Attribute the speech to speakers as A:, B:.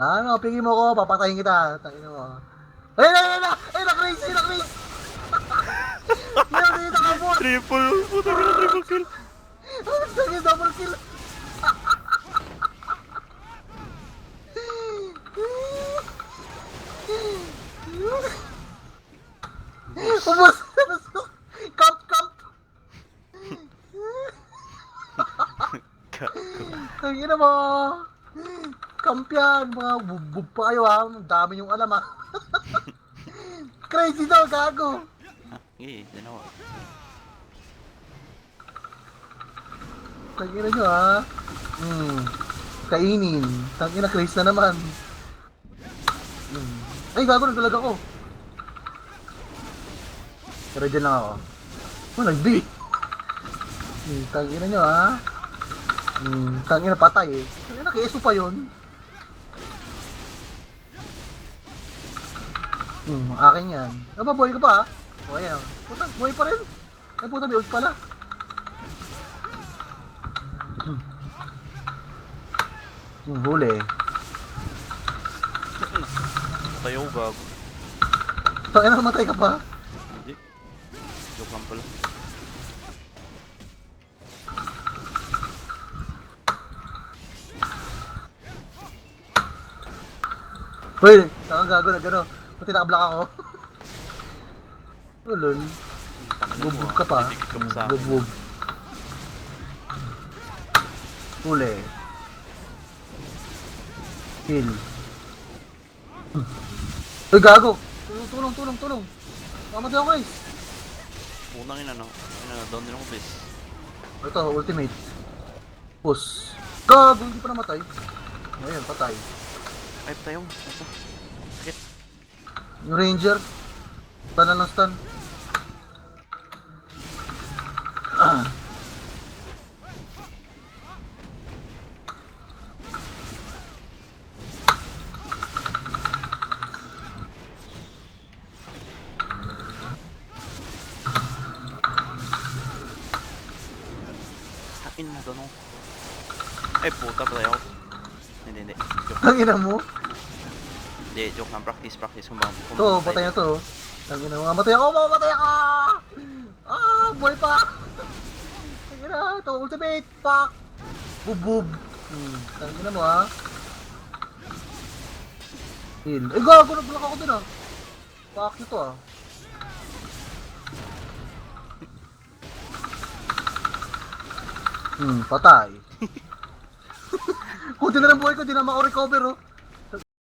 A: Ano, pingin mo ko, papatayin kita. Tangin mo. Ayun, ayun, ayun, ayun, na-crazy, na-crazy. Meron dito ka, boss.
B: Triple, puta ka na triple kill.
A: Tangin, double kill. Ubus. Camp, camp. Tangin na mo. Camp yan, mga bubub pa kayo ha. Ang dami yung alam ha. Crazy daw, gago.
B: Dalawa.
A: Tangina nyo ha. Kainin. Tangina, crazy na naman. Ay, gago, nagdalag ako. Pero dyan lang ako. Oh, nag-B. Tangina nyo ha. Tangina, patay eh. Tangina, keso pa yun. Akin yan. Aba, buhay ka pa ha. O, ayan. Puta, buhay pa rin. Ay, puta, may ult pala. Huli.
B: Tayo, gago.
A: Tangina, namatay ka pa.
B: Hindi. Joke lang pala.
A: Hoy, saan gago na gano'n? Pati nakablock ako. Oh, lol. Bubog ka pa.
B: Titigil ka pa sa akin.
A: Bubog. Huli. Kill. Uy, gago! Tulong, tulong, tulong! Mamatay ako guys!
B: Unang ina, no? Down din ako, please.
A: Ito, ultimate. Push. Gago, hindi pa namatay. Ayun, patay.
B: Ay, tayo. Ito. Sakit.
A: Yung ranger. Stun na lang stun.
B: Hain mo, doon ako. Ay, puta, patay ako. Hindi. Joke.
A: Ang ina mo.
B: Hindi, joke lang. Practice. Kung
A: Ito, patay na to. Ang ina mo. Mamatay ako! Mamatay ako! Ah, buhay pa! Ang ina, ito, ultimate! Fuck! Bubub! Ang ina mo ha. Heal. Eh, gago! Nag-block ako dun ah. Fuck nito ah. Patay. Kunti na lang buhay ko, di na mako-recover oh.